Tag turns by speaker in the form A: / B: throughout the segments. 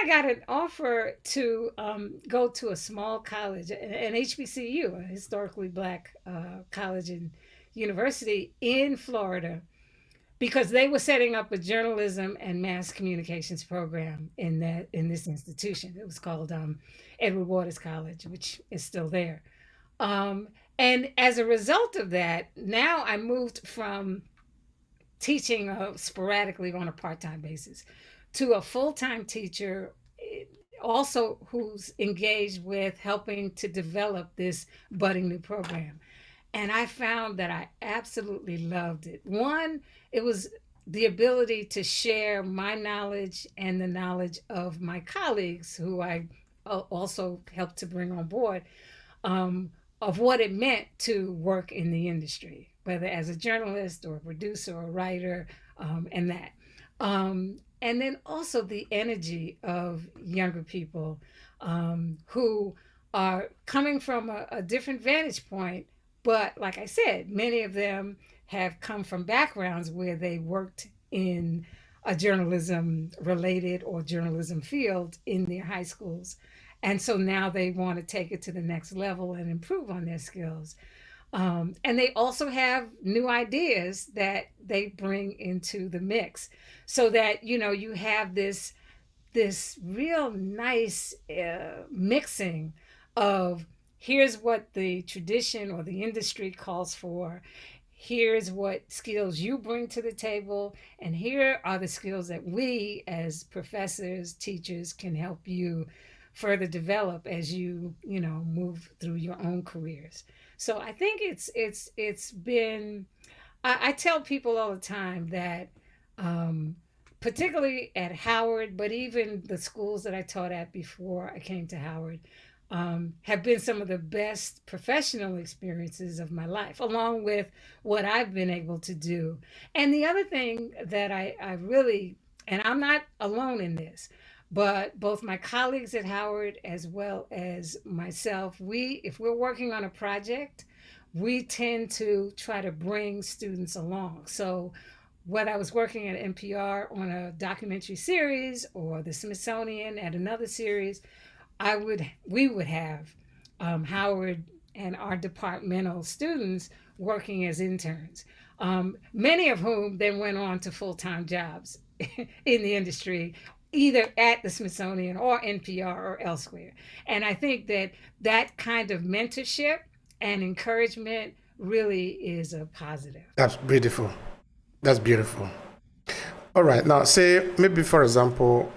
A: got an offer to go to a small college, an HBCU, a historically black college and university in Florida, because they were setting up a journalism and mass communications program in this institution. It was called Edward Waters College, which is still there. Um, and as a result of that, now I moved from teaching sporadically on a part-time basis to a full-time teacher, also who's engaged with helping to develop this budding new program. And I found that I absolutely loved it. One, it was the ability to share my knowledge and the knowledge of my colleagues who I also helped to bring on board, um, of what it meant to work in the industry, whether as a journalist or a producer or a writer, and that. And then also the energy of younger people, who are coming from a different vantage point. But like I said, many of them have come from backgrounds where they worked in a journalism related or journalism field in their high schools. And so now they want to take it to the next level and improve on their skills. And they also have new ideas that they bring into the mix, so that you have this real nice mixing of, here's what the tradition or the industry calls for, here's what skills you bring to the table, and here are the skills that we as professors, teachers, can help you further develop as you move through your own careers. So I think it's been, I tell people all the time that, um, particularly at Howard, but even the schools that I taught at before I came to Howard, have been some of the best professional experiences of my life, along with what I've been able to do. And the other thing that I really, and I'm not alone in this, but both my colleagues at Howard as well as myself, if we're working on a project, we tend to try to bring students along. So whether I was working at NPR on a documentary series or the Smithsonian at another series, we would have Howard and our departmental students working as interns, many of whom then went on to full-time jobs in the industry, either at the Smithsonian or NPR or elsewhere. And I think that that kind of mentorship and encouragement really is a positive.
B: That's beautiful. That's beautiful. All right. Now, say maybe for example,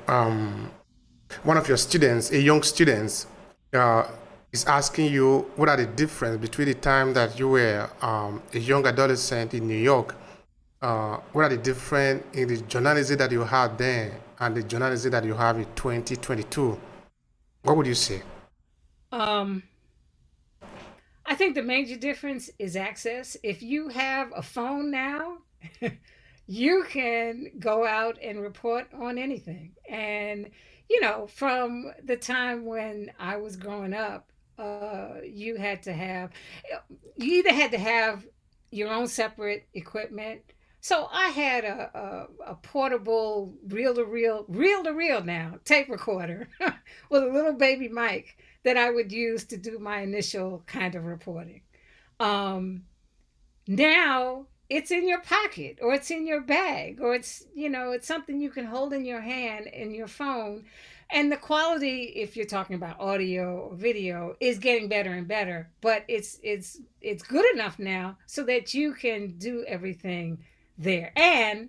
B: one of your students, a young student, uh, is asking you what are the difference between the time that you were a young adolescent in New York. What are the difference in the journalism that you had then and the journalism that you have in 2022? What would you say?
A: Um, I think the major difference is access. If you have a phone now, you can go out and report on anything. And, from the time when I was growing up, you either had to have your own separate equipment. So I had a portable reel to reel now tape recorder with a little baby mic that I would use to do my initial kind of reporting. Um, Now it's in your pocket or it's in your bag, or it's something you can hold in your hand in your phone. And the quality, if you're talking about audio or video, is getting better and better, but it's good enough now so that you can do everything there. And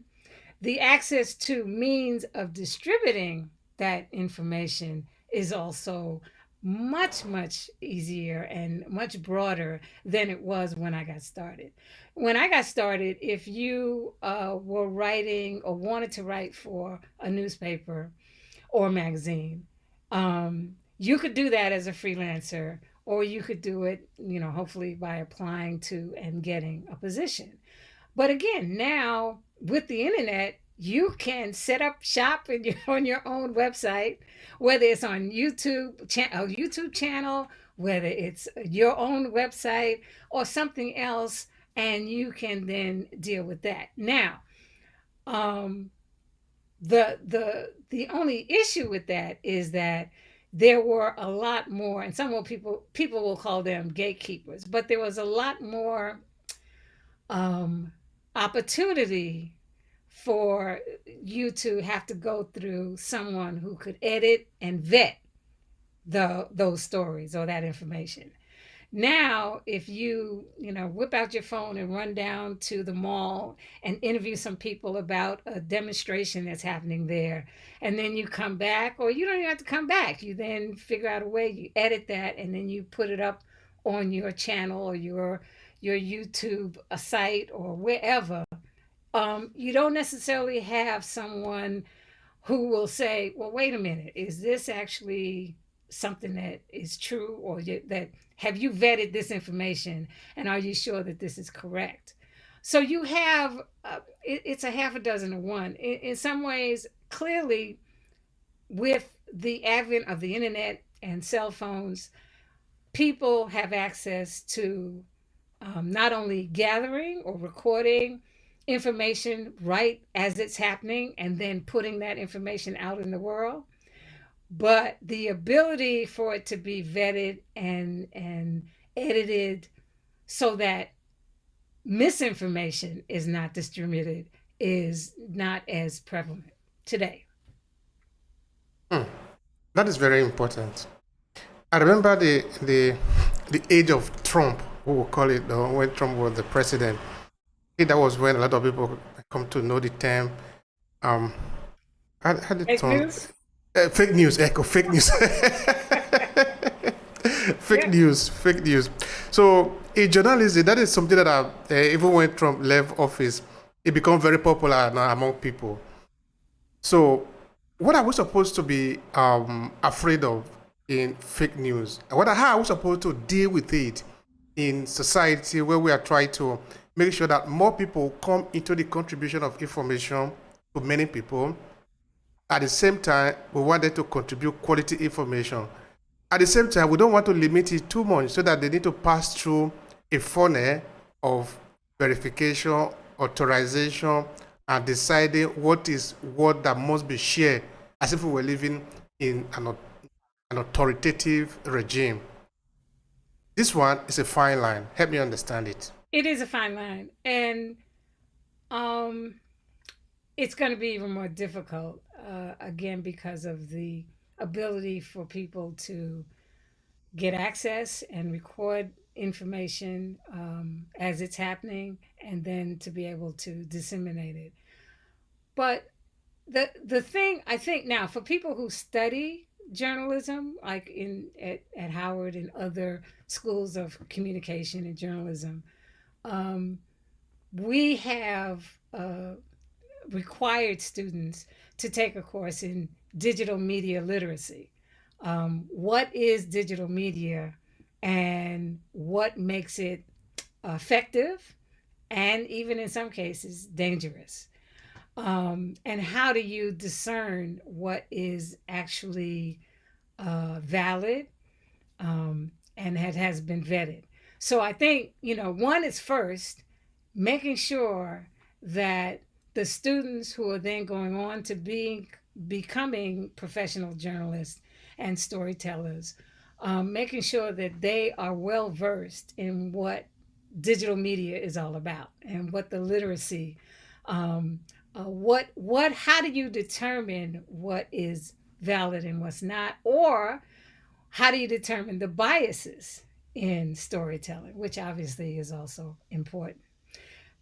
A: the access to means of distributing that information is also much, much easier and much broader than it was when I got started. When I got started, if you were writing or wanted to write for a newspaper or magazine, you could do that as a freelancer, or you could do it, hopefully by applying to and getting a position. But again, now with the internet, you can set up shop on your own website, whether it's on a YouTube channel, whether it's your own website or something else, and you can then deal with that. Now, um, The only issue with that is that there were a lot more, and some people will call them gatekeepers, but there was a lot more um, opportunity for you to have to go through someone who could edit and vet those stories or that information. Now, if you whip out your phone and run down to the mall and interview some people about a demonstration that's happening there, and then you come back, or you don't even have to come back, you then figure out a way, you edit that, and then you put it up on your channel or your YouTube site or wherever. You don't necessarily have someone who will say, well, wait a minute, is this actually something that is true, or that have you vetted this information and are you sure that this is correct? So you have it's a half a dozen of one. In some ways, clearly, with the advent of the internet and cell phones, people have access to not only gathering or recording information right as it's happening and then putting that information out in the world, but the ability for it to be vetted and edited so that misinformation is not distributed is not as prevalent today.
B: Hmm. That is very important. I remember the age of Trump, we will call it, when Trump was the president. I think that was when a lot of people come to know the term. Um, how the
A: Fake
B: term
A: news.
B: fake news, echo fake news, fake
A: Yeah.
B: news, fake news. So in journalism, that is something that even when Trump left office, it became very popular now among people. So, what are we supposed to be afraid of in fake news? How are we supposed to deal with it in society where we are trying to make sure that more people come into the contribution of information to many people? At the same time, we want them to contribute quality information. At the same time, we don't want to limit it too much so that they need to pass through a funnel of verification, authorization, and deciding what that must be shared as if we were living in an authoritative regime. This one is a fine line. Help me understand it.
A: It is a fine line, and um, it's going to be even more difficult again because of the ability for people to get access and record information as it's happening, and then to be able to disseminate it. But the thing I think now for people who study journalism, like at Howard and other schools of communication and journalism, um, we have required students to take a course in digital media literacy. What is digital media and what makes it effective and even in some cases dangerous? And how do you discern what is actually valid and has been vetted? So I think, one is first making sure that the students who are then going on to becoming professional journalists and storytellers, making sure that they are well versed in what digital media is all about and what the literacy, how do you determine what is valid and what's not, or how do you determine the biases in storytelling, which obviously is also important.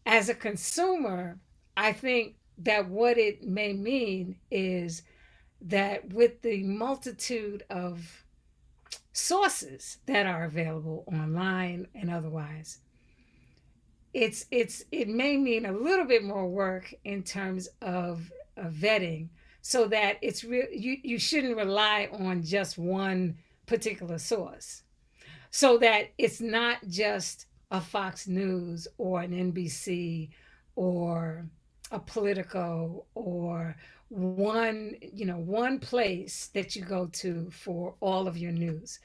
A: As a consumer, I think that what it may mean is that with the multitude of sources that are available online and otherwise, it may mean a little bit more work in terms of vetting, so that you shouldn't rely on just one particular source, so that it's not just a Fox News or an NBC or a Politico or one place that you go to for all of your news.